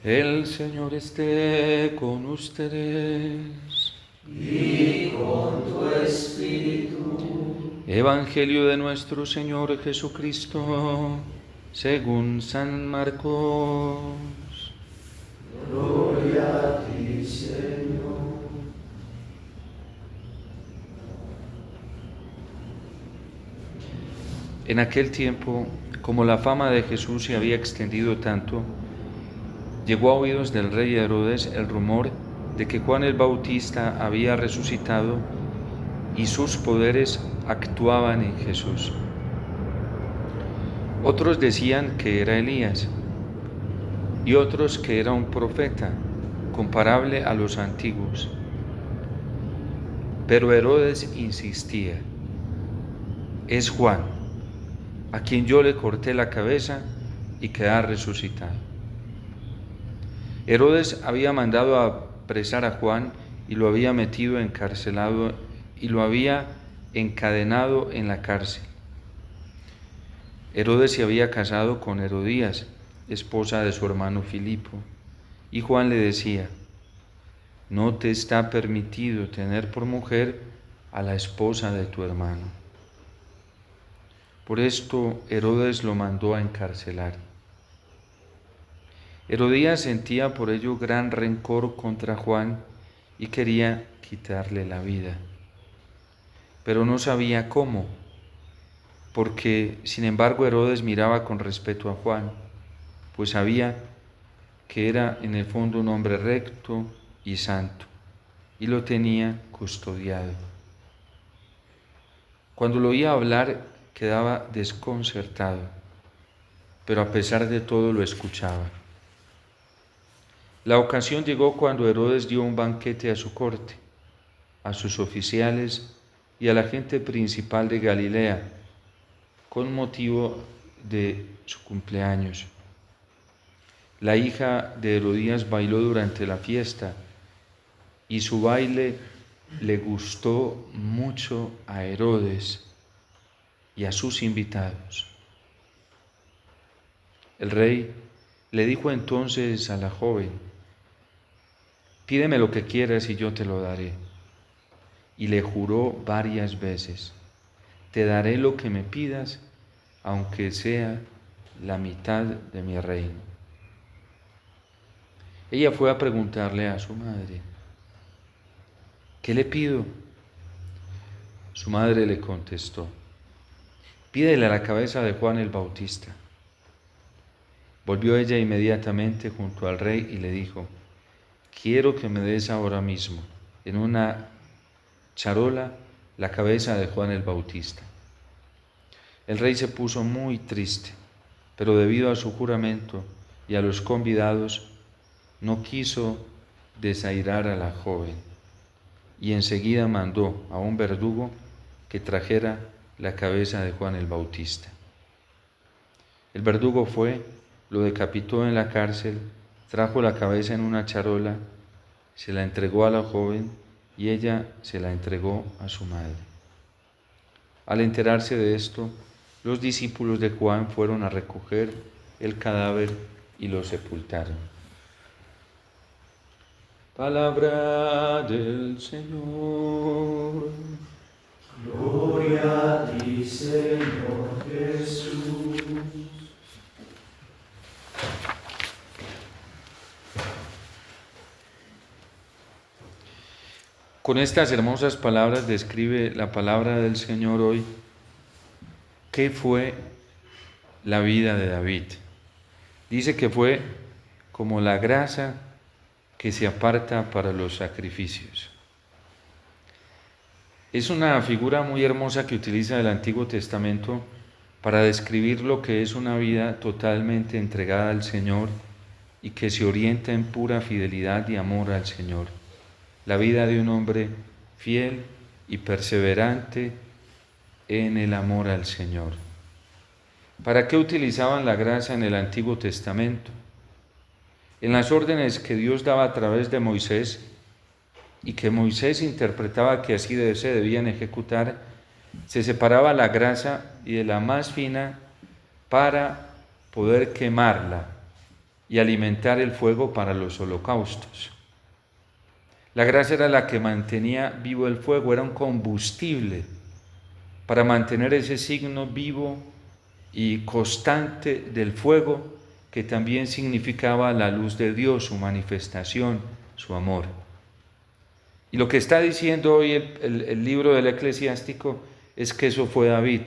El Señor esté con ustedes. Y con tu espíritu. Evangelio de nuestro Señor Jesucristo, según San Marcos. Gloria a ti, Señor. En aquel tiempo, como la fama de Jesús se había extendido tanto, llegó a oídos del rey Herodes el rumor de que Juan el Bautista había resucitado y sus poderes actuaban en Jesús. Otros decían que era Elías y otros que era un profeta, comparable a los antiguos. Pero Herodes insistía: es Juan, a quien yo le corté la cabeza y que ha resucitado. Herodes había mandado a apresar a Juan y lo había metido encarcelado y lo había encadenado en la cárcel. Herodes se había casado con Herodías, esposa de su hermano Filipo, y Juan le decía: no te está permitido tener por mujer a la esposa de tu hermano. Por esto Herodes lo mandó a encarcelar. Herodías sentía por ello gran rencor contra Juan y quería quitarle la vida, pero no sabía cómo, porque sin embargo Herodes miraba con respeto a Juan, pues sabía que era en el fondo un hombre recto y santo, y lo tenía custodiado. Cuando lo oía hablar quedaba desconcertado, pero a pesar de todo lo escuchaba. La ocasión llegó cuando Herodes dio un banquete a su corte, a sus oficiales y a la gente principal de Galilea, con motivo de su cumpleaños. La hija de Herodías bailó durante la fiesta y su baile le gustó mucho a Herodes y a sus invitados. El rey le dijo entonces a la joven: pídeme lo que quieras y yo te lo daré. Y le juró varias veces: te daré lo que me pidas, aunque sea la mitad de mi reino. Ella fue a preguntarle a su madre: ¿qué le pido? Su madre le contestó: pídele la cabeza de Juan el Bautista. Volvió ella inmediatamente junto al rey y le dijo: quiero que me des ahora mismo, en una charola, la cabeza de Juan el Bautista. El rey se puso muy triste, pero debido a su juramento y a los convidados, no quiso desairar a la joven, y enseguida mandó a un verdugo que trajera la cabeza de Juan el Bautista. El verdugo fue, lo decapitó en la cárcel, trajo la cabeza en una charola, se la entregó a la joven y ella se la entregó a su madre. Al enterarse de esto, los discípulos de Juan fueron a recoger el cadáver y lo sepultaron. Palabra del Señor. Gloria a ti, Señor Jesús. Con estas hermosas palabras describe la palabra del Señor hoy qué fue la vida de David. Dice que fue como la grasa que se aparta para los sacrificios. Es una figura muy hermosa que utiliza el Antiguo Testamento para describir lo que es una vida totalmente entregada al Señor y que se orienta en pura fidelidad y amor al Señor. La vida de un hombre fiel y perseverante en el amor al Señor. ¿Para qué utilizaban la grasa en el Antiguo Testamento? En las órdenes que Dios daba a través de Moisés y que Moisés interpretaba que así se debían ejecutar, se separaba la grasa y de la más fina para poder quemarla y alimentar el fuego para los holocaustos. La gracia era la que mantenía vivo el fuego, era un combustible para mantener ese signo vivo y constante del fuego, que también significaba la luz de Dios, su manifestación, su amor. Y lo que está diciendo hoy el libro del Eclesiástico es que eso fue David.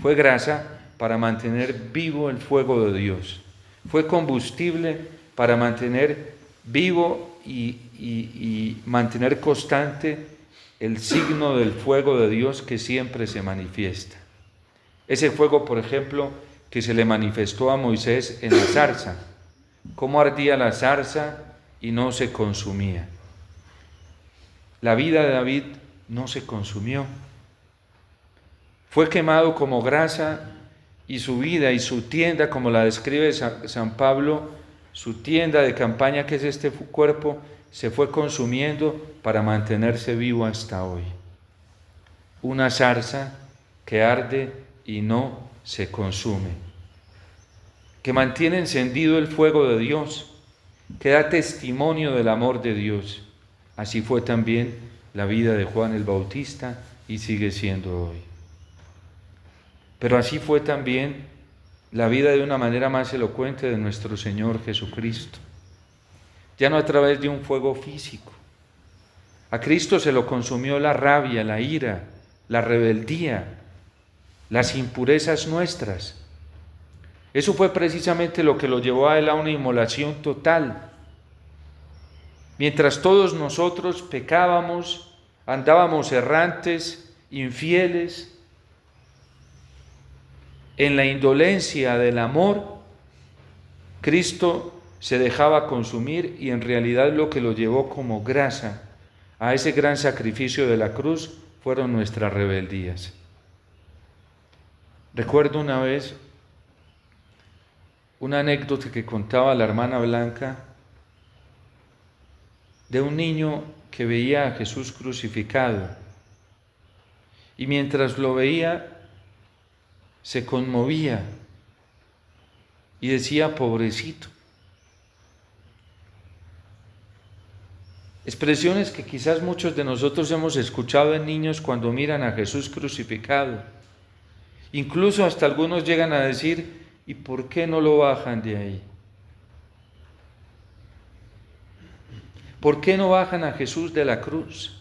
Fue grasa para mantener vivo el fuego de Dios. Fue combustible para mantener vivo y mantener constante el signo del fuego de Dios que siempre se manifiesta. Ese fuego, por ejemplo, que se le manifestó a Moisés en la zarza. Cómo ardía la zarza y no se consumía. La vida de David no se consumió. Fue quemado como grasa y su vida y su tienda, como la describe San Pablo, su tienda de campaña, que es este cuerpo, se fue consumiendo para mantenerse vivo hasta hoy. Una zarza que arde y no se consume, que mantiene encendido el fuego de Dios, que da testimonio del amor de Dios. Así fue también la vida de Juan el Bautista y sigue siendo hoy. Pero así fue también la vida de una manera más elocuente de nuestro Señor Jesucristo. Ya no a través de un fuego físico. A Cristo se lo consumió la rabia, la ira, la rebeldía, las impurezas nuestras. Eso fue precisamente lo que lo llevó a él a una inmolación total. Mientras todos nosotros pecábamos, andábamos errantes, infieles, en la indolencia del amor, Cristo se dejaba consumir y en realidad lo que lo llevó como grasa a ese gran sacrificio de la cruz fueron nuestras rebeldías. Recuerdo una vez una anécdota que contaba la hermana Blanca de un niño que veía a Jesús crucificado y mientras lo veía se conmovía y decía: pobrecito. Expresiones que quizás muchos de nosotros hemos escuchado en niños cuando miran a Jesús crucificado. Incluso hasta algunos llegan a decir: ¿y por qué no lo bajan de ahí? ¿Por qué no bajan a Jesús de la cruz?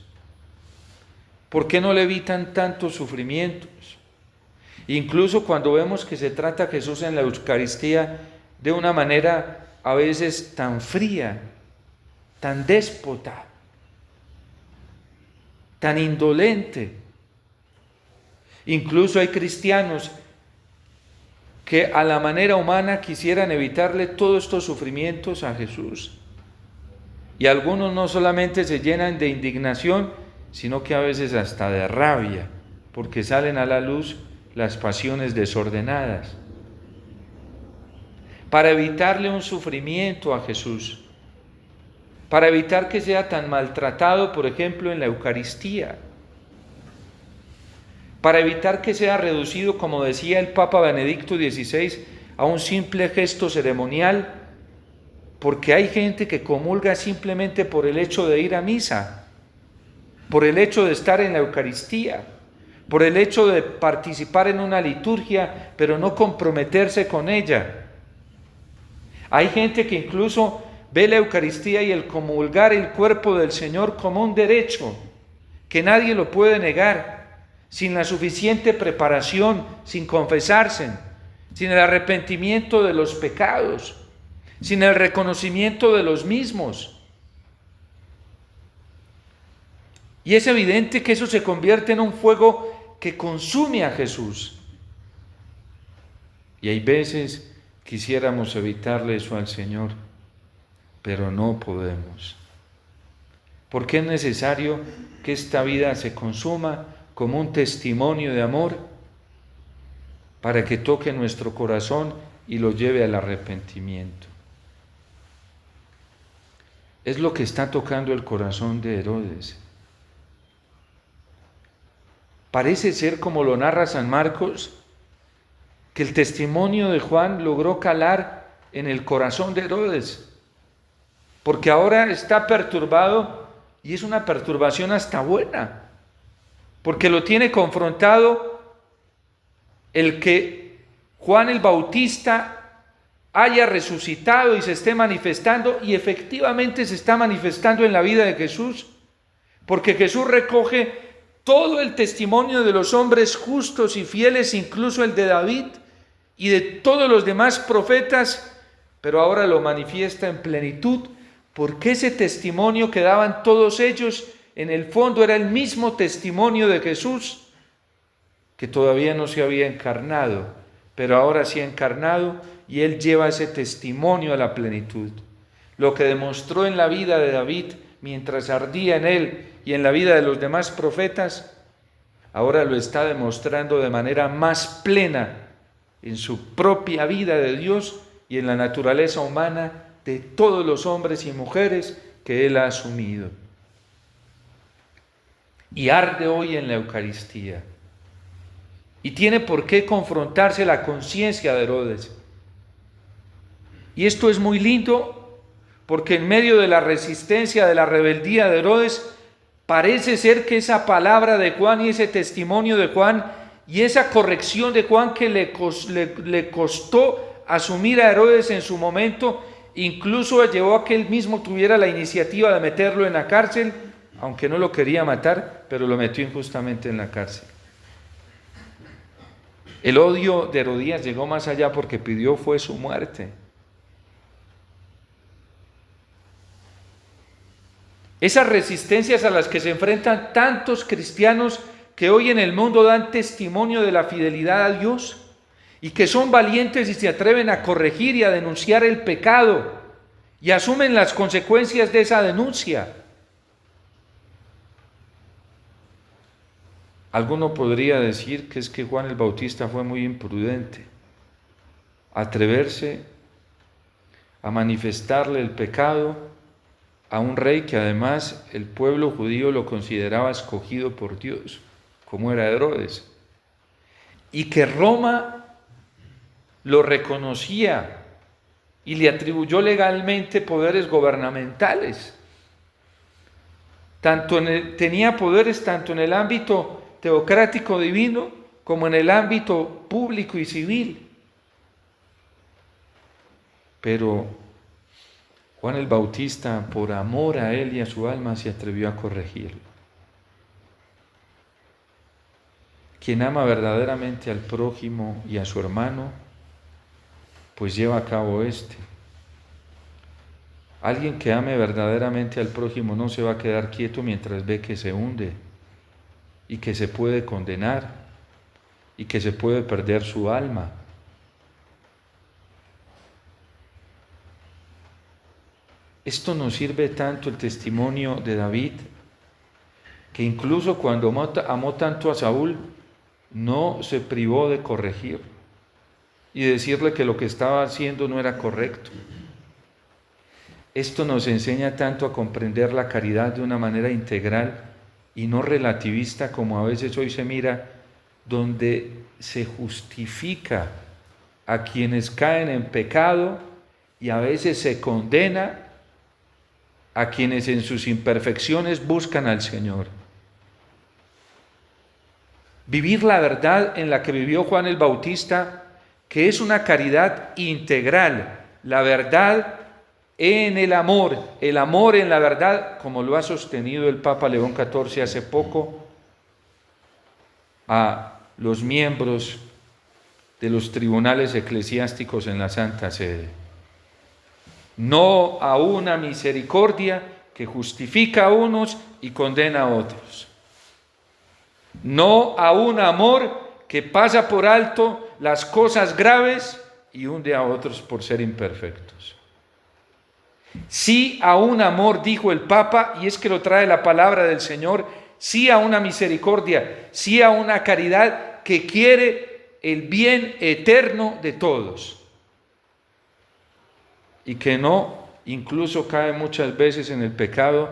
¿Por qué no le evitan tantos sufrimientos? Incluso cuando vemos que se trata a Jesús en la Eucaristía de una manera a veces tan fría, tan déspota, tan indolente. Incluso hay cristianos que a la manera humana quisieran evitarle todos estos sufrimientos a Jesús. Y algunos no solamente se llenan de indignación, sino que a veces hasta de rabia, porque salen a la luz las pasiones desordenadas. Para evitarle un sufrimiento a Jesús, para evitar que sea tan maltratado, por ejemplo, en la Eucaristía, para evitar que sea reducido, como decía el Papa Benedicto XVI, a un simple gesto ceremonial, porque hay gente que comulga simplemente por el hecho de ir a misa, por el hecho de estar en la Eucaristía, por el hecho de participar en una liturgia, pero no comprometerse con ella. Hay gente que incluso ve la Eucaristía y el comulgar el cuerpo del Señor como un derecho, que nadie lo puede negar, sin la suficiente preparación, sin confesarse, sin el arrepentimiento de los pecados, sin el reconocimiento de los mismos. Y es evidente que eso se convierte en un fuego que consume a Jesús. Y hay veces quisiéramos evitarle eso al Señor, pero no podemos. Porque es necesario que esta vida se consuma como un testimonio de amor para que toque nuestro corazón y lo lleve al arrepentimiento. Es lo que está tocando el corazón de Herodes. Parece ser, como lo narra San Marcos, que el testimonio de Juan logró calar en el corazón de Herodes, porque ahora está perturbado y es una perturbación hasta buena, porque lo tiene confrontado el que Juan el Bautista haya resucitado y se esté manifestando, y efectivamente se está manifestando en la vida de Jesús, porque Jesús recoge todo el testimonio de los hombres justos y fieles, incluso el de David y de todos los demás profetas, pero ahora lo manifiesta en plenitud, porque ese testimonio que daban todos ellos, en el fondo era el mismo testimonio de Jesús, que todavía no se había encarnado, pero ahora sí ha encarnado, y él lleva ese testimonio a la plenitud. Lo que demostró en la vida de David, mientras ardía en él, y en la vida de los demás profetas, ahora lo está demostrando de manera más plena en su propia vida de Dios y en la naturaleza humana de todos los hombres y mujeres que él ha asumido. Y arde hoy en la Eucaristía. Y tiene por qué confrontarse la conciencia de Herodes. Y esto es muy lindo, porque en medio de la resistencia, de la rebeldía de Herodes, parece ser que esa palabra de Juan y ese testimonio de Juan y esa corrección de Juan que le costó asumir a Herodes en su momento, incluso llevó a que él mismo tuviera la iniciativa de meterlo en la cárcel, aunque no lo quería matar, pero lo metió injustamente en la cárcel. El odio de Herodías llegó más allá porque pidió fue su muerte. Esas resistencias a las que se enfrentan tantos cristianos que hoy en el mundo dan testimonio de la fidelidad a Dios y que son valientes y se atreven a corregir y a denunciar el pecado y asumen las consecuencias de esa denuncia. Alguno podría decir que es que Juan el Bautista fue muy imprudente, atreverse a manifestarle el pecado a un rey que además el pueblo judío lo consideraba escogido por Dios, como era Herodes, y que Roma lo reconocía y le atribuyó legalmente poderes gubernamentales. Tenía poderes tanto en el ámbito teocrático divino como en el ámbito público y civil. Pero Juan el Bautista, por amor a él y a su alma, se atrevió a corregirlo. Quien ama verdaderamente al prójimo y a su hermano, pues lleva a cabo este. Alguien que ame verdaderamente al prójimo no se va a quedar quieto mientras ve que se hunde y que se puede condenar y que se puede perder su alma. Esto nos sirve tanto el testimonio de David, que incluso cuando amó tanto a Saúl, no se privó de corregir y decirle que lo que estaba haciendo no era correcto. Esto nos enseña tanto a comprender la caridad de una manera integral y no relativista como a veces hoy se mira, donde se justifica a quienes caen en pecado y a veces se condena a quienes en sus imperfecciones buscan al Señor. Vivir la verdad en la que vivió Juan el Bautista, que es una caridad integral, la verdad en el amor en la verdad, como lo ha sostenido el Papa León XIV hace poco a los miembros de los tribunales eclesiásticos en la Santa Sede. No a una misericordia que justifica a unos y condena a otros. No a un amor que pasa por alto las cosas graves y hunde a otros por ser imperfectos. Sí a un amor, dijo el Papa, y es que lo trae la palabra del Señor, sí a una misericordia, sí a una caridad que quiere el bien eterno de todos. Y que no, incluso cae muchas veces en el pecado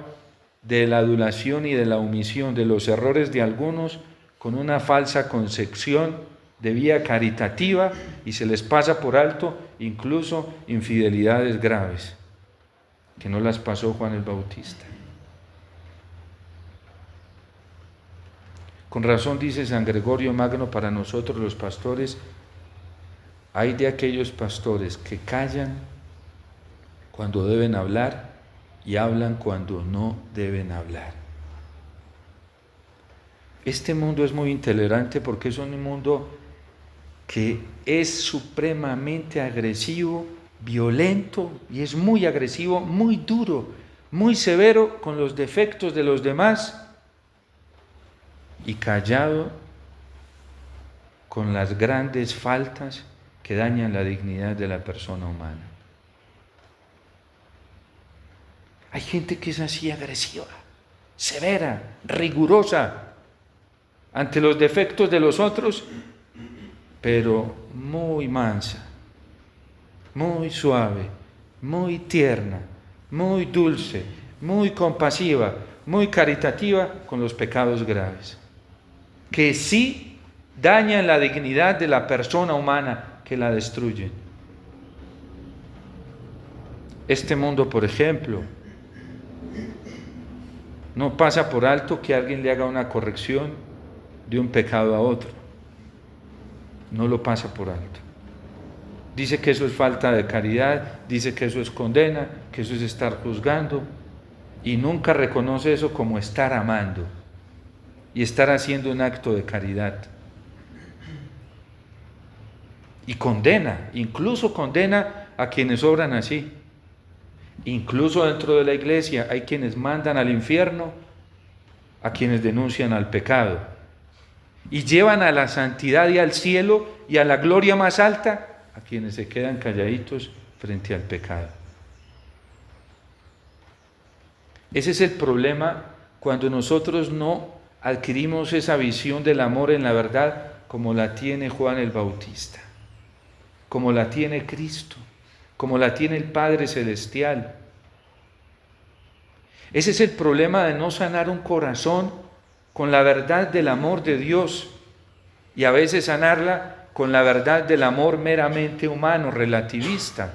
de la adulación y de la omisión, de los errores de algunos, con una falsa concepción de vía caritativa y se les pasa por alto incluso infidelidades graves, que no las pasó Juan el Bautista. Con razón dice San Gregorio Magno, para nosotros los pastores, hay de aquellos pastores que callan cuando deben hablar y hablan cuando no deben hablar. Este mundo es muy intolerante porque es un mundo que es supremamente agresivo, violento, y es muy agresivo, muy duro, muy severo con los defectos de los demás y callado con las grandes faltas que dañan la dignidad de la persona humana. Hay gente que es así agresiva, severa, rigurosa ante los defectos de los otros, pero muy mansa, muy suave, muy tierna, muy dulce, muy compasiva, muy caritativa con los pecados graves, que sí dañan la dignidad de la persona humana, que la destruyen. Este mundo, por ejemplo, no pasa por alto que alguien le haga una corrección de un pecado a otro. No lo pasa por alto. Dice que eso es falta de caridad, dice que eso es condena, que eso es estar juzgando, y nunca reconoce eso como estar amando y estar haciendo un acto de caridad. Y condena, incluso condena a quienes obran así. Incluso dentro de la iglesia hay quienes mandan al infierno a quienes denuncian al pecado y llevan a la santidad y al cielo y a la gloria más alta a quienes se quedan calladitos frente al pecado. Ese es el problema cuando nosotros no adquirimos esa visión del amor en la verdad como la tiene Juan el Bautista, como la tiene Cristo, como la tiene el Padre Celestial. Ese es el problema de no sanar un corazón con la verdad del amor de Dios y a veces sanarla con la verdad del amor meramente humano, relativista.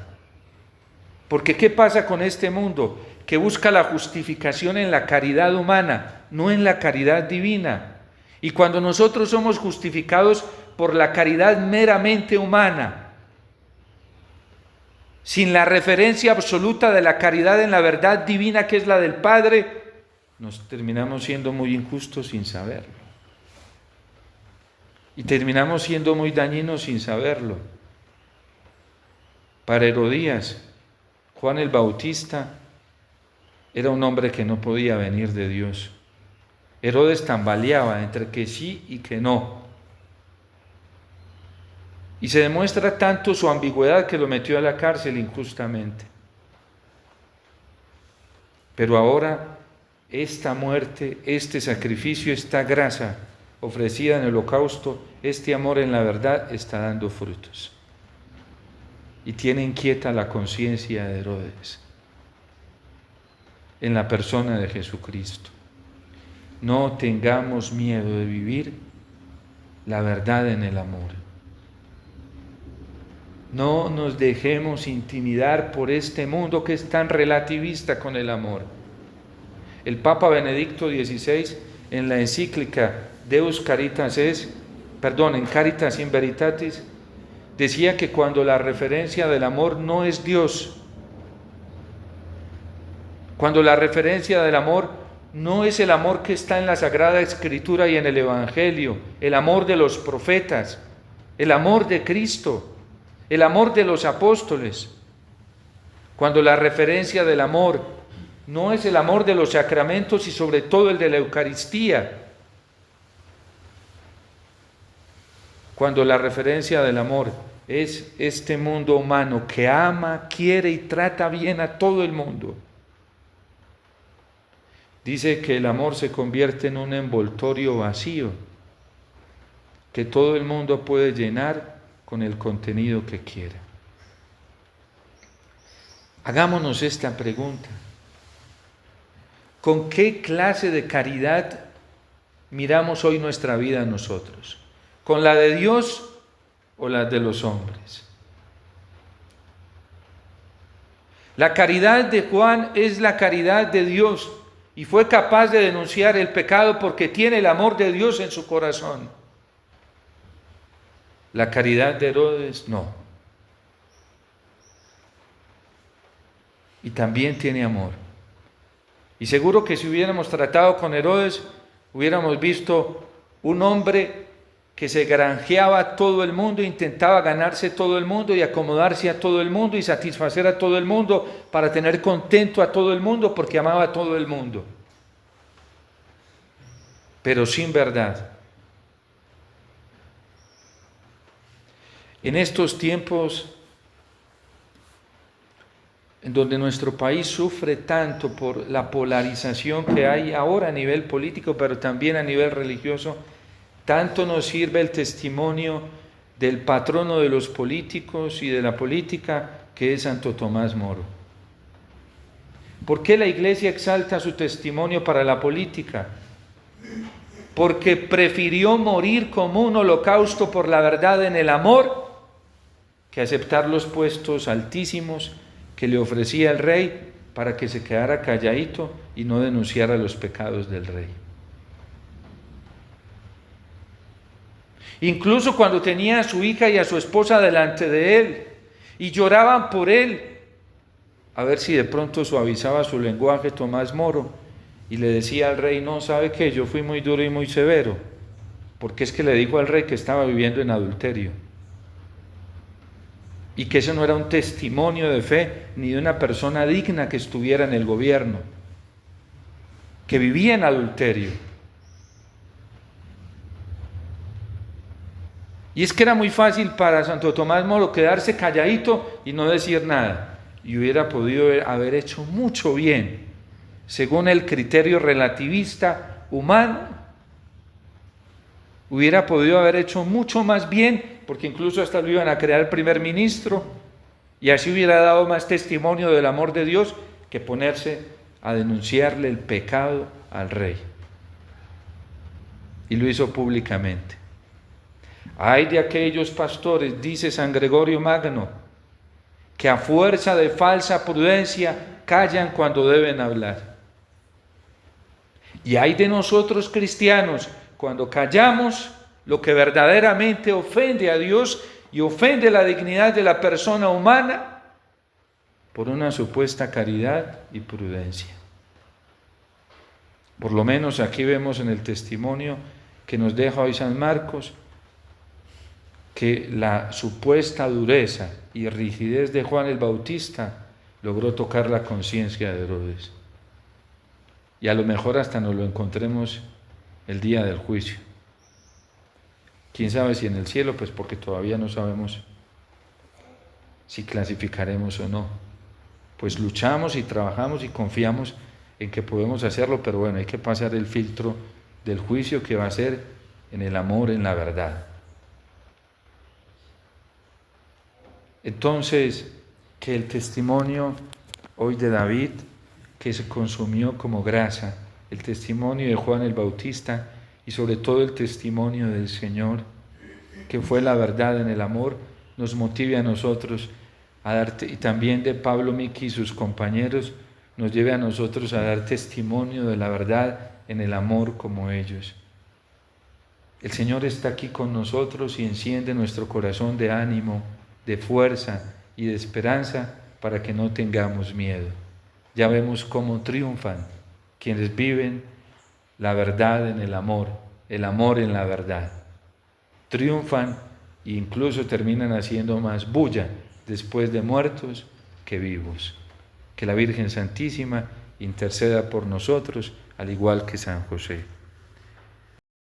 Porque ¿qué pasa con este mundo? Que busca la justificación en la caridad humana, no en la caridad divina. Y cuando nosotros somos justificados por la caridad meramente humana, sin la referencia absoluta de la caridad en la verdad divina que es la del Padre, nos terminamos siendo muy injustos sin saberlo. Y terminamos siendo muy dañinos sin saberlo. Para Herodías, Juan el Bautista era un hombre que no podía venir de Dios. Herodes tambaleaba entre que sí y que no. Y se demuestra tanto su ambigüedad que lo metió a la cárcel injustamente. Pero ahora esta muerte, este sacrificio, esta grasa ofrecida en el holocausto, este amor en la verdad está dando frutos. Y tiene inquieta la conciencia de Herodes en la persona de Jesucristo. No tengamos miedo de vivir la verdad en el amor. No nos dejemos intimidar por este mundo que es tan relativista con el amor. El Papa Benedicto XVI, en la encíclica Deus Caritas en Caritas in Veritatis, decía que cuando la referencia del amor no es Dios, cuando la referencia del amor no es el amor que está en la Sagrada Escritura y en el Evangelio, el amor de los profetas, el amor de Cristo, el amor de los apóstoles, cuando la referencia del amor no es el amor de los sacramentos y sobre todo el de la Eucaristía, cuando la referencia del amor es este mundo humano que ama, quiere y trata bien a todo el mundo. Dice que el amor se convierte en un envoltorio vacío, que todo el mundo puede llenar con el contenido que quiera. Hagámonos esta pregunta. ¿Con qué clase de caridad miramos hoy nuestra vida nosotros? ¿Con la de Dios o las de los hombres. La caridad de Juan es la caridad de Dios y fue capaz de denunciar el pecado porque tiene el amor de Dios en su corazón. La caridad de Herodes no. Y también tiene amor. Y seguro que si hubiéramos tratado con Herodes, hubiéramos visto un hombre que se granjeaba a todo el mundo, intentaba ganarse todo el mundo y acomodarse a todo el mundo y satisfacer a todo el mundo para tener contento a todo el mundo porque amaba a todo el mundo. Pero sin verdad. En estos tiempos en donde nuestro país sufre tanto por la polarización que hay ahora a nivel político, pero también a nivel religioso, tanto nos sirve el testimonio del patrono de los políticos y de la política, que es Santo Tomás Moro. ¿Por qué la Iglesia exalta su testimonio para la política? Porque prefirió morir como un holocausto por la verdad en el amor que aceptar los puestos altísimos que le ofrecía el rey para que se quedara calladito y no denunciara los pecados del rey. Incluso cuando tenía a su hija y a su esposa delante de él y lloraban por él, a ver si de pronto suavizaba su lenguaje Tomás Moro y le decía al rey: no, ¿sabe qué? Yo fui muy duro y muy severo, porque es que le dijo al rey que estaba viviendo en adulterio y que eso no era un testimonio de fe ni de una persona digna que estuviera en el gobierno, que vivía en adulterio. Y es que era muy fácil para Santo Tomás Moro quedarse calladito y no decir nada, y hubiera podido haber hecho mucho bien, según el criterio relativista humano, hubiera podido haber hecho mucho más bien, porque incluso hasta lo iban a crear primer ministro, y así hubiera dado más testimonio del amor de Dios que ponerse a denunciarle el pecado al rey. Y lo hizo públicamente. Ay de aquellos pastores, dice San Gregorio Magno, que a fuerza de falsa prudencia callan cuando deben hablar. Y ay de nosotros cristianos, cuando callamos lo que verdaderamente ofende a Dios y ofende la dignidad de la persona humana por una supuesta caridad y prudencia. Por lo menos aquí vemos en el testimonio que nos deja hoy San Marcos que la supuesta dureza y rigidez de Juan el Bautista logró tocar la conciencia de Herodes. Y a lo mejor hasta nos lo encontremos el día del juicio. ¿Quién sabe si en el cielo? Pues porque todavía no sabemos si clasificaremos o no. Pues luchamos y trabajamos y confiamos en que podemos hacerlo, pero bueno, hay que pasar el filtro del juicio que va a ser en el amor, en la verdad. Entonces, que el testimonio hoy de David, que se consumió como grasa, el testimonio de Juan el Bautista y sobre todo el testimonio del Señor, que fue la verdad en el amor, nos motive a nosotros a dar, y también de Pablo Miki y sus compañeros, nos lleve a nosotros a dar testimonio de la verdad en el amor como ellos. El Señor está aquí con nosotros y enciende nuestro corazón de ánimo, de fuerza y de esperanza para que no tengamos miedo. Ya vemos cómo triunfan quienes viven la verdad en el amor en la verdad. Triunfan e incluso terminan haciendo más bulla después de muertos que vivos. Que la Virgen Santísima interceda por nosotros, al igual que San José.